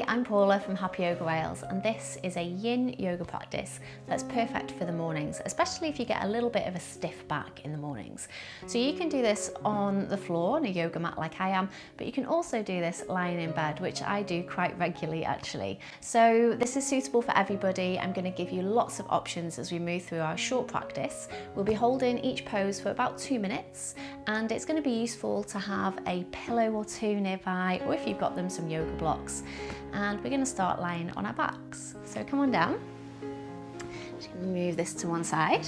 Hi, I'm Paula from Happy Yoga Wales, and this is a yin yoga practice that's perfect for the mornings, especially if you get a little bit of a stiff back in the mornings. So you can do this on the floor on a yoga mat like I am, but you can also do this lying in bed, which I do quite regularly actually. So this is suitable for everybody. I'm going to give you lots of options as we move through our short practice. We'll be holding each pose for about 2 minutes, and it's going to be useful to have a pillow or two nearby, or if you've got them, some yoga blocks. And we're going to start lying on our backs. So come on down. Just going to move this to one side.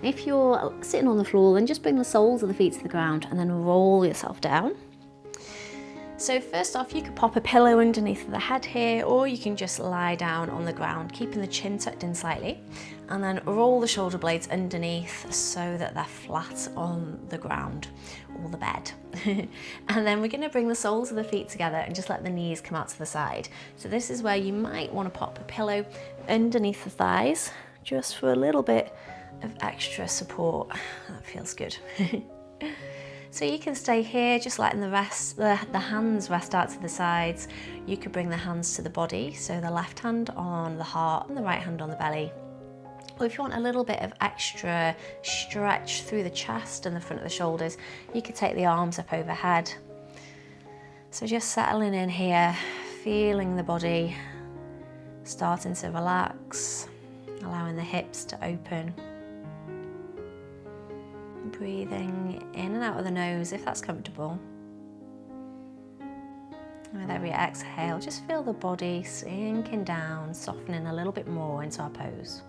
If you're sitting on the floor, then just bring the soles of the feet to the ground and then roll yourself down. So first off, you could pop a pillow underneath the head here, or you can just lie down on the ground, keeping the chin tucked in slightly, and then roll the shoulder blades underneath so that they're flat on the ground or the bed. And then we're going to bring the soles of the feet together and just let the knees come out to the side. So this is where you might want to pop a pillow underneath the thighs, just for a little bit of extra support. That feels good. So you can stay here, just letting the hands rest out to the sides. You could bring the hands to the body, so the left hand on the heart and the right hand on the belly. Or if you want a little bit of extra stretch through the chest and the front of the shoulders, you could take the arms up overhead. So just settling in here, feeling the body starting to relax, allowing the hips to open. Breathing in and out of the nose if that's comfortable. And with every exhale, just feel the body sinking down, softening a little bit more into our pose.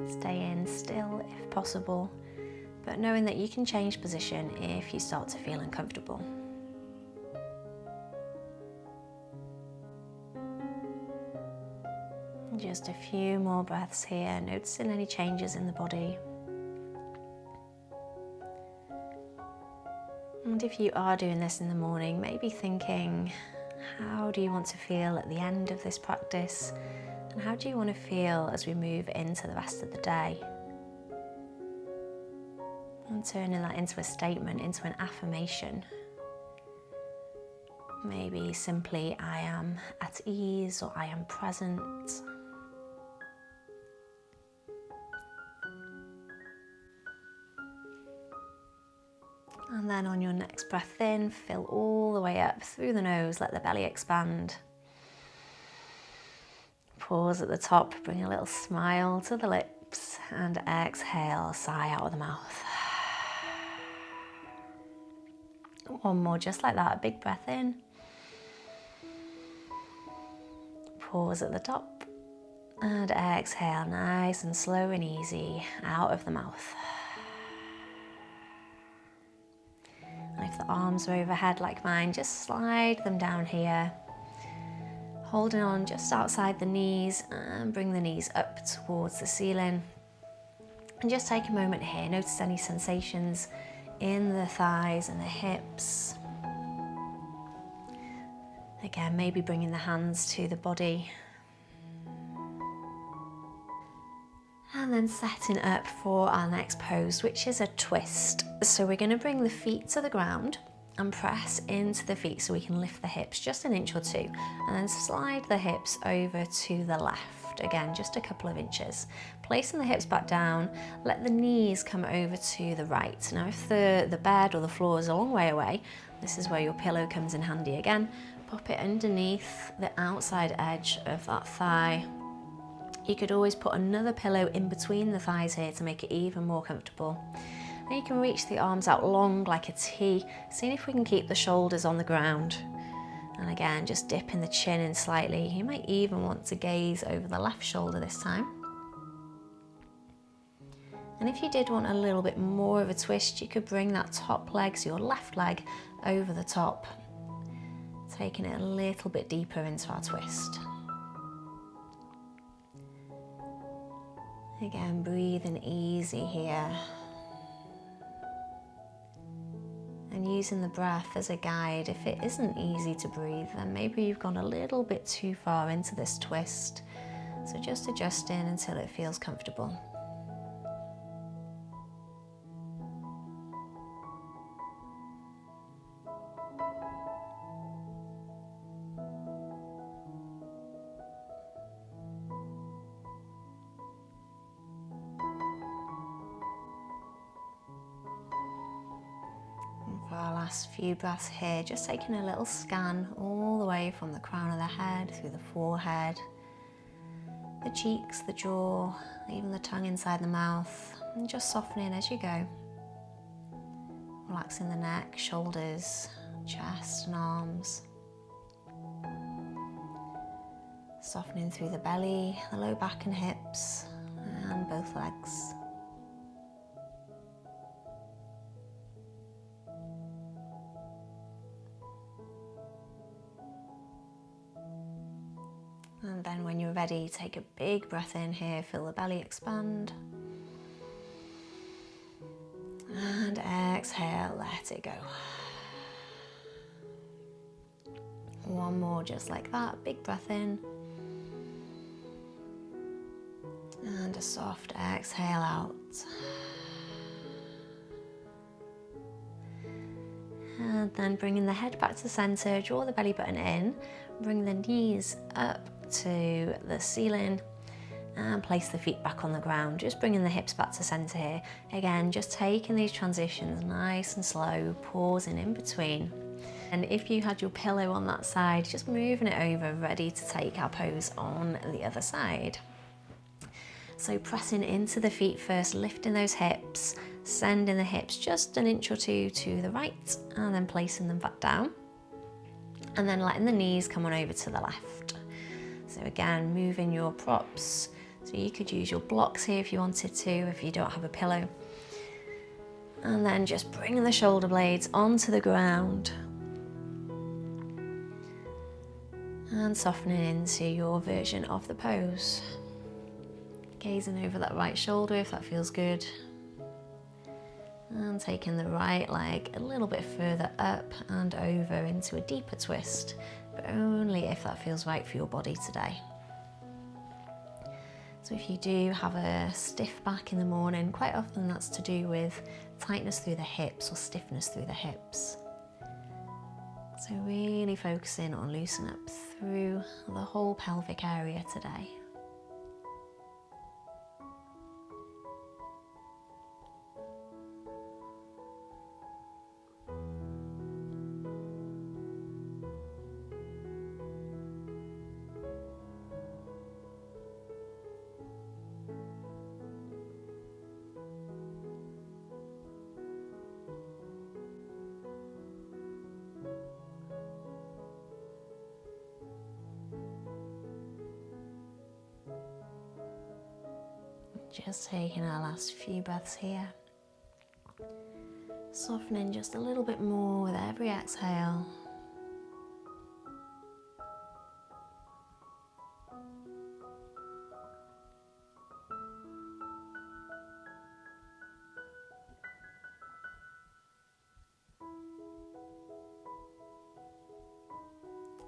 Stay in still if possible, but knowing that you can change position if you start to feel uncomfortable. Just a few more breaths here, noticing any changes in the body. And if you are doing this in the morning, maybe thinking, how do you want to feel at the end of this practice? And how do you want to feel as we move into the rest of the day? And turning that into a statement, into an affirmation. Maybe simply, I am at ease, or I am present. And then on your next breath in, fill all the way up through the nose, let the belly expand. Pause at the top, bring a little smile to the lips, and exhale, sigh out of the mouth. One more just like that, a big breath in. Pause at the top, and exhale, nice and slow and easy, out of the mouth. And if the arms are overhead like mine, just slide them down here. Holding on just outside the knees, and bring the knees up towards the ceiling. And just take a moment here, notice any sensations in the thighs and the hips. Again, maybe bringing the hands to the body. And then setting up for our next pose, which is a twist. So we're going to bring the feet to the ground and press into the feet so we can lift the hips just an inch or two, and then slide the hips over to the left, again just a couple of inches. Placing the hips back down, let the knees come over to the right. Now if the bed or the floor is a long way away, this is where your pillow comes in handy again. Pop it underneath the outside edge of that thigh. You could always put another pillow in between the thighs here to make it even more comfortable. And you can reach the arms out long like a T, seeing if we can keep the shoulders on the ground. And again, just dipping the chin in slightly. You might even want to gaze over the left shoulder this time. And if you did want a little bit more of a twist, you could bring that top leg, so your left leg, over the top, taking it a little bit deeper into our twist. Again, breathing easy here. And using the breath as a guide. If it isn't easy to breathe, then maybe you've gone a little bit too far into this twist. So just adjusting until it feels comfortable. For our last few breaths here, just taking a little scan all the way from the crown of the head, through the forehead, the cheeks, the jaw, even the tongue inside the mouth, and just softening as you go. Relaxing the neck, shoulders, chest and arms. Softening through the belly, the low back and hips, and both legs. And then when you're ready, take a big breath in here, feel the belly expand. And exhale, let it go. One more just like that, big breath in. And a soft exhale out. And then bringing the head back to the center, draw the belly button in, bring the knees up to the ceiling and place the feet back on the ground, just bringing the hips back to center here. Again, just taking these transitions nice and slow, pausing in between. And if you had your pillow on that side, just moving it over, ready to take our pose on the other side. So pressing into the feet first, lifting those hips, sending the hips just an inch or two to the right, and then placing them back down. And then letting the knees come on over to the left. So again, moving your props. So you could use your blocks here if you wanted to, if you don't have a pillow. And then just bringing the shoulder blades onto the ground. And softening into your version of the pose. Gazing over that right shoulder if that feels good. And taking the right leg a little bit further up and over into a deeper twist, but only if that feels right for your body today. So if you do have a stiff back in the morning, quite often that's to do with tightness through the hips or stiffness through the hips. So really focusing on loosening up through the whole pelvic area today. Just taking our last few breaths here. Softening just a little bit more with every exhale.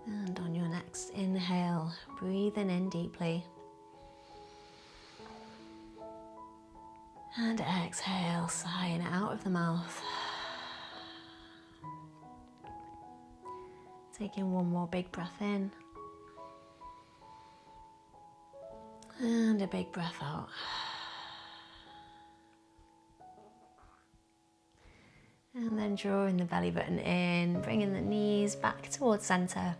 And on your next inhale, breathing in deeply. And exhale, sighing out of the mouth. Taking one more big breath in. And a big breath out. And then drawing the belly button in, bringing the knees back towards center.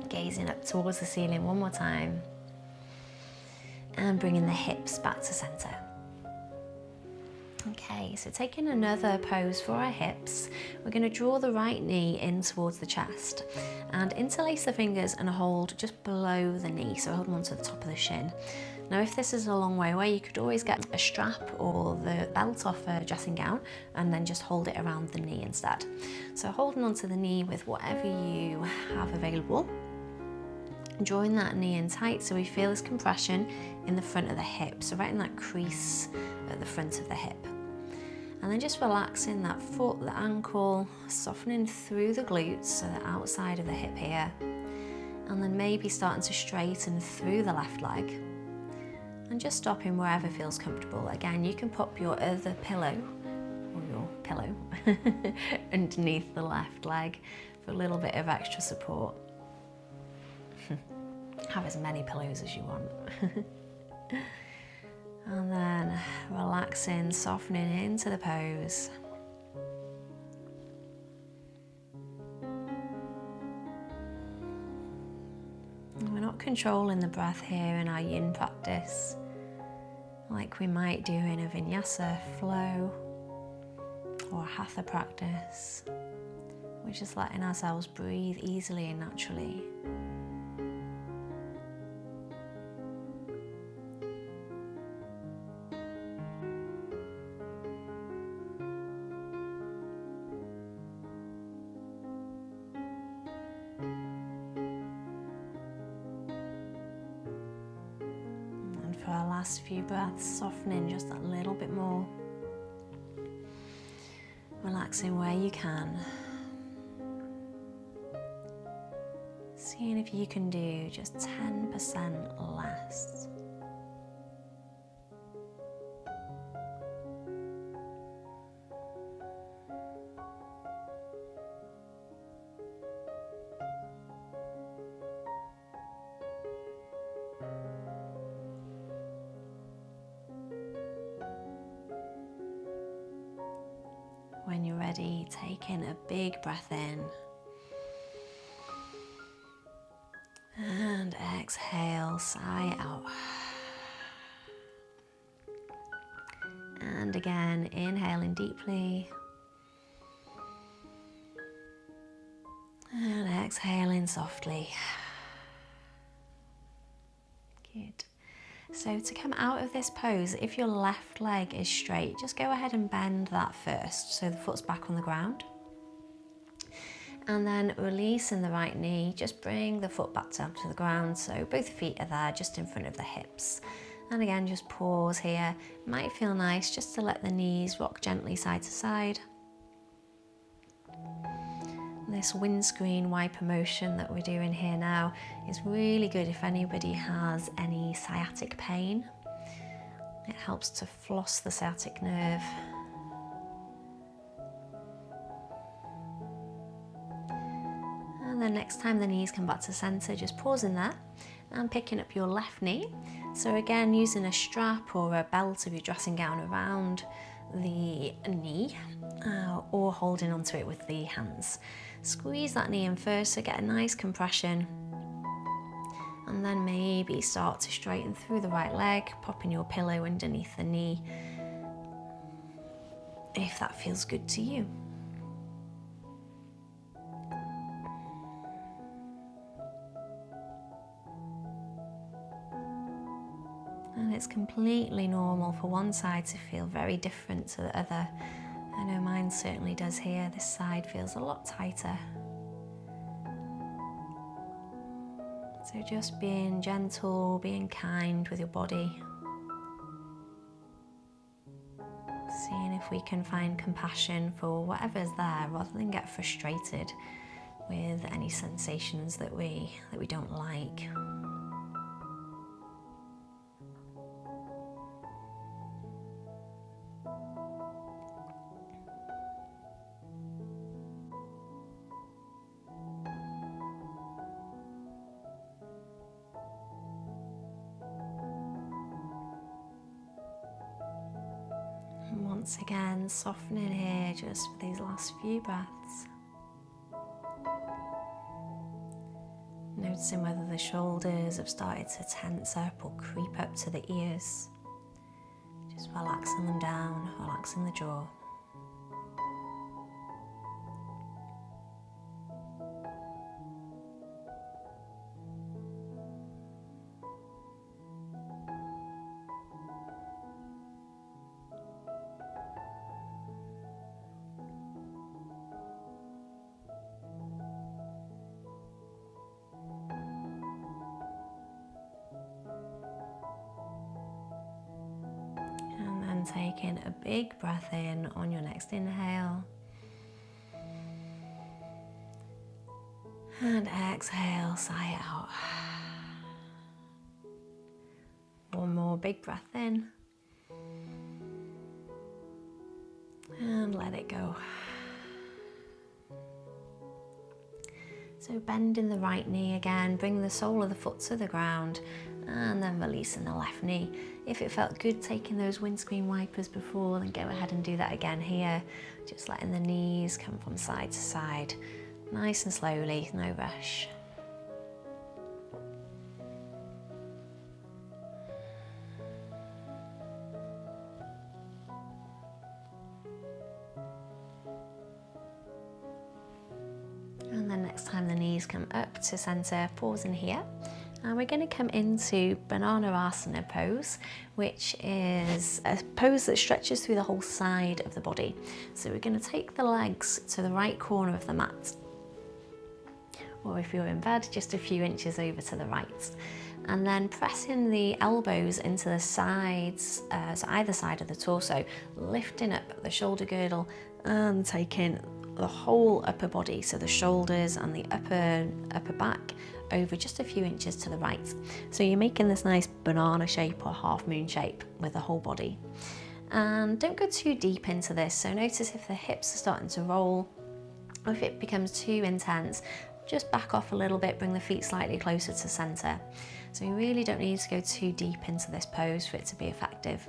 Gazing up towards the ceiling one more time. And bringing the hips back to center. Okay, so taking another pose for our hips, we're going to draw the right knee in towards the chest and interlace the fingers and hold just below the knee, so holding on to the top of the shin. Now if this is a long way away, you could always get a strap or the belt off a dressing gown and then just hold it around the knee instead. So holding onto the knee with whatever you have available. Drawing that knee in tight so we feel this compression in the front of the hip, so right in that crease at the front of the hip. And then just relaxing that foot, the ankle, softening through the glutes, so the outside of the hip here. And then maybe starting to straighten through the left leg. And just stopping wherever feels comfortable. Again, you can pop your other pillow, or your pillow, underneath the left leg for a little bit of extra support. Have as many pillows as you want. And then relaxing, softening into the pose. controlling the breath here in our yin practice, like we might do in a vinyasa flow or a hatha practice. We're just letting ourselves breathe easily and naturally. And for our last few breaths, softening just a little bit more. Relaxing where you can. Seeing if you can do just 10% less. When you're ready, take in a big breath in. And exhale, sigh out. And again, inhaling deeply. And exhaling softly. Good. So to come out of this pose, if your left leg is straight, just go ahead and bend that first, so the foot's back on the ground. And then releasing the right knee, just bring the foot back down to the ground, so both feet are there just in front of the hips. And again, just pause here. It might feel nice just to let the knees rock gently side to side. This windscreen wiper motion that we're doing here now is really good if anybody has any sciatic pain. It helps to floss the sciatic nerve. And then next time the knees come back to center, just pausing there and picking up your left knee. So again, using a strap or a belt of your dressing gown around the knee, or holding onto it with the hands. Squeeze that knee in first, so get a nice compression. And then maybe start to straighten through the right leg, popping your pillow underneath the knee, if that feels good to you. And it's completely normal for one side to feel very different to the other. I know mine certainly does here. This side feels a lot tighter. So just being gentle, being kind with your body. Seeing if we can find compassion for whatever's there, rather than get frustrated with any sensations that we don't like. And once again, softening here just for these last few breaths. Noticing whether the shoulders have started to tense up or creep up to the ears. Just relaxing them down, relaxing the jaw. And taking a big breath in on your next inhale. And exhale, sigh out. One more big breath in. And let it go. So bending the right knee again, bring the sole of the foot to the ground, and then releasing the left knee. If it felt good taking those windscreen wipers before, then go ahead and do that again here. Just letting the knees come from side to side, nice and slowly, no rush. knees come up to center, pausing here. And we're going to come into Bananasana pose, which is a pose that stretches through the whole side of the body. So we're going to take the legs to the right corner of the mat, or if you're in bed, just a few inches over to the right. And then pressing the elbows into the sides, so either side of the torso, lifting up the shoulder girdle and taking the whole upper body, so the shoulders and the upper back, over just a few inches to the right. So you're making this nice banana shape or half moon shape with the whole body. And don't go too deep into this, so notice if the hips are starting to roll, or if it becomes too intense, just back off a little bit, bring the feet slightly closer to center. So you really don't need to go too deep into this pose for it to be effective.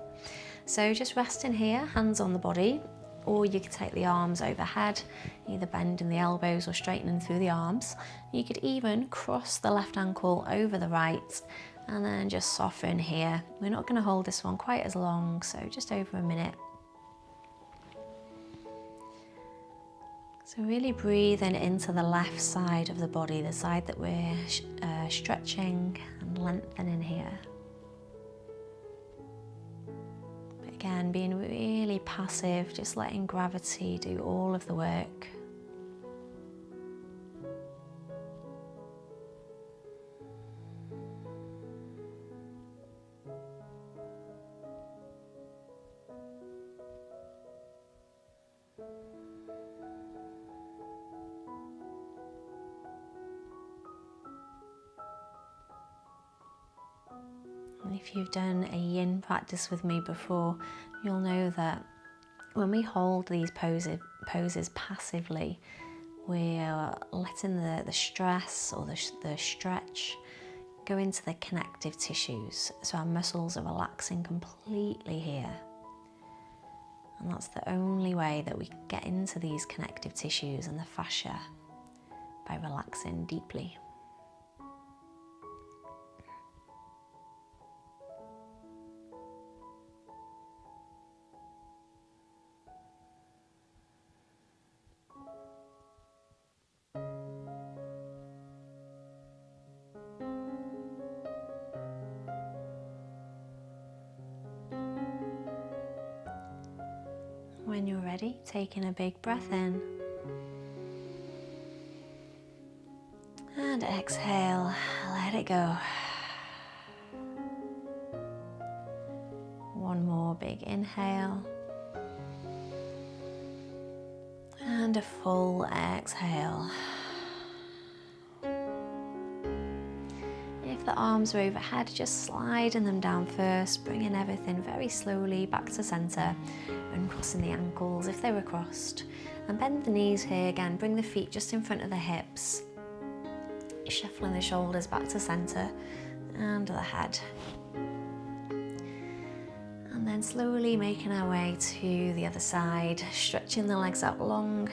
So just resting here, hands on the body, or you could take the arms overhead, either bending the elbows or straightening through the arms. You could even cross the left ankle over the right and then just soften here. We're not going to hold this one quite as long, so just over a minute. So really breathing into the left side of the body, the side that we're stretching and lengthening here. But again, being really passive, just letting gravity do all of the work. If you've done a yin practice with me before, you'll know that when we hold these poses passively, we're letting the stress or the stretch go into the connective tissues. So our muscles are relaxing completely here. And that's the only way that we can get into these connective tissues and the fascia, by relaxing deeply. When you're ready, taking a big breath in and exhale, let it go. One more big inhale and a full exhale. If the arms are overhead, just sliding them down first, bringing everything very slowly back to center, and crossing the ankles if they were crossed. And bend the knees here again, bring the feet just in front of the hips, shuffling the shoulders back to center and the head. And then slowly making our way to the other side, stretching the legs out long,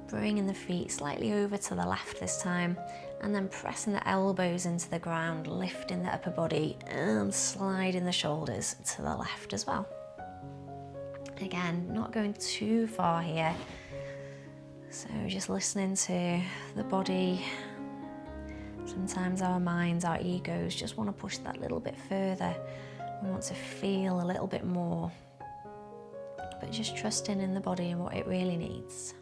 bringing the feet slightly over to the left this time, and then pressing the elbows into the ground, lifting the upper body and sliding the shoulders to the left as well. Again, not going too far here, so just listening to the body. Sometimes our minds, our egos just want to push that little bit further. We want to feel a little bit more, but just trusting in the body and what it really needs.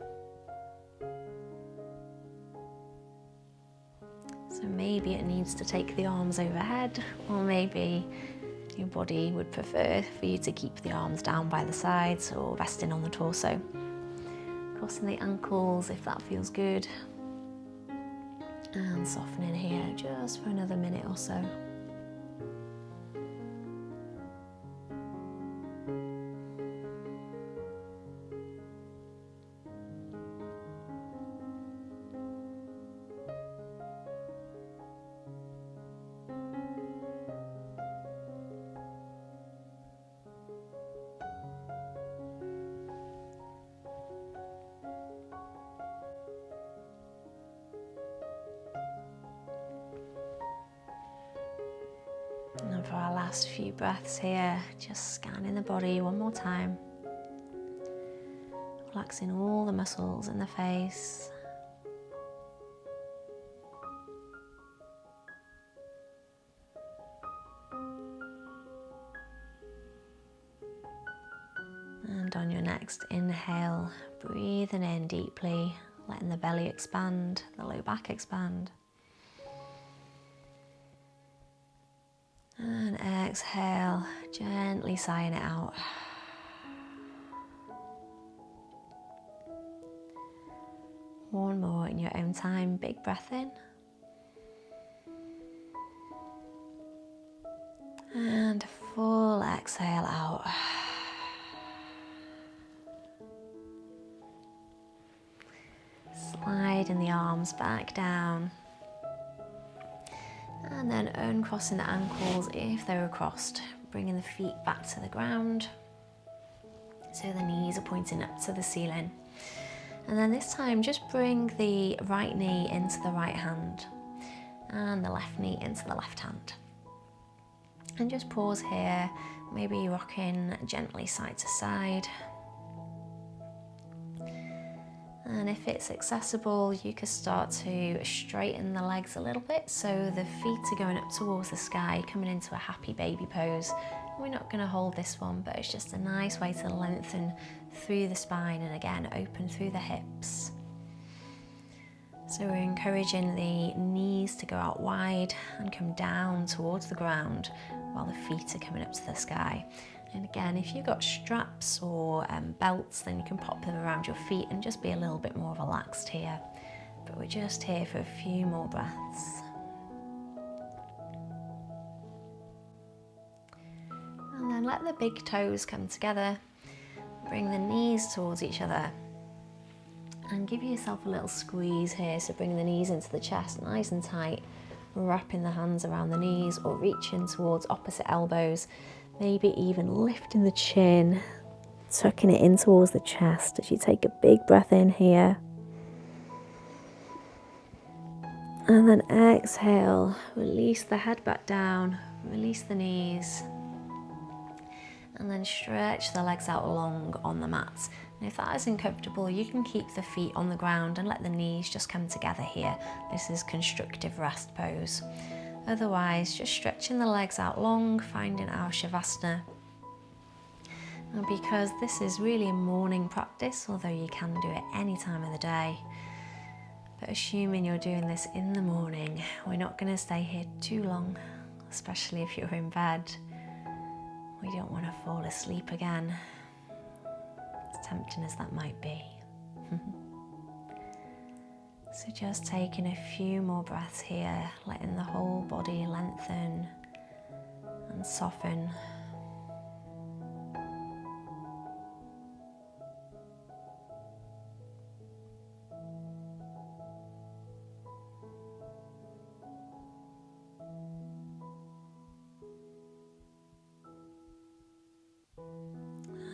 So maybe it needs to take the arms overhead, or maybe your body would prefer for you to keep the arms down by the sides or resting on the torso. Crossing the ankles if that feels good. And softening here just for another minute or so. And for our last few breaths here, just scanning the body one more time. Relaxing all the muscles in the face. in deeply, letting the belly expand, the low back expand. And exhale, gently sighing it out. One more in your own time. Big breath in. And full exhale out. Sliding the arms back down. And then uncrossing the ankles if they were crossed. Bringing the feet back to the ground. So the knees are pointing up to the ceiling. And then this time just bring the right knee into the right hand. And the left knee into the left hand. And just pause here, maybe rocking gently side to side. And if it's accessible, you can start to straighten the legs a little bit so the feet are going up towards the sky, coming into a happy baby pose. We're not going to hold this one, but it's just a nice way to lengthen through the spine and again open through the hips. So we're encouraging the knees to go out wide and come down towards the ground while the feet are coming up to the sky. And again, if you've got straps or belts, then you can pop them around your feet and just be a little bit more relaxed here. But we're just here for a few more breaths. And then let the big toes come together. Bring the knees towards each other. And give yourself a little squeeze here, so bring the knees into the chest nice and tight, wrapping the hands around the knees or reaching towards opposite elbows, maybe even lifting the chin, tucking it in towards the chest as you take a big breath in here. And then exhale, release the head back down, release the knees, and then stretch the legs out long on the mat. And if that isn't comfortable, you can keep the feet on the ground and let the knees just come together here. This is constructive rest pose. Otherwise, just stretching the legs out long, finding our Shavasana. And because this is really a morning practice, although you can do it any time of the day, but assuming you're doing this in the morning, we're not going to stay here too long, especially if you're in bed. We don't want to fall asleep again, as tempting as that might be. So just taking a few more breaths here, letting the whole body lengthen and soften.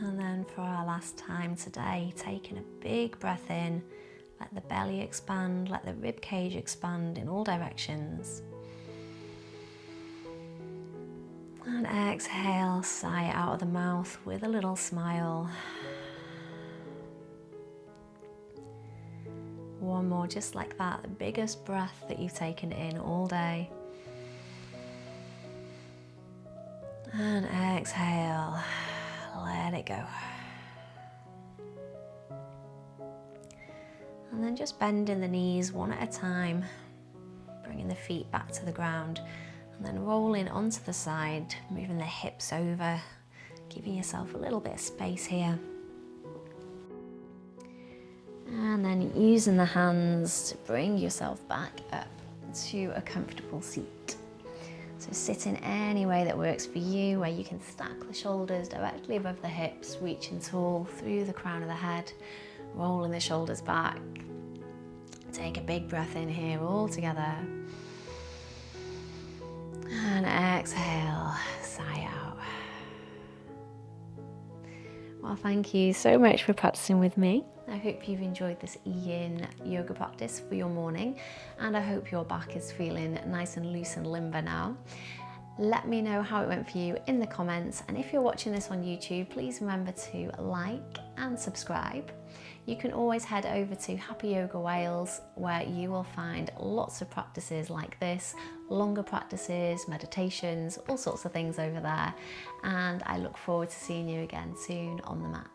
And then for our last time today, taking a big breath in, let the belly expand, let the rib cage expand in all directions. And exhale, sigh out of the mouth with a little smile. One more just like that, the biggest breath that you've taken in all day. And exhale, let it go. And then just bending the knees one at a time, bringing the feet back to the ground, and then rolling onto the side, moving the hips over, giving yourself a little bit of space here. And then using the hands to bring yourself back up to a comfortable seat. So sit in any way that works for you, where you can stack the shoulders directly above the hips, reaching tall through the crown of the head, rolling the shoulders back. Take a big breath in here all together. And exhale, sigh out. Well, thank you so much for practicing with me. I hope you've enjoyed this yin yoga practice for your morning, and I hope your back is feeling nice and loose and limber now. Let me know how it went for you in the comments, and if you're watching this on YouTube, please remember to like and subscribe. You can always head over to Happy Yoga Wales, where you will find lots of practices like this, longer practices, meditations, all sorts of things over there. And I look forward to seeing you again soon on the mat.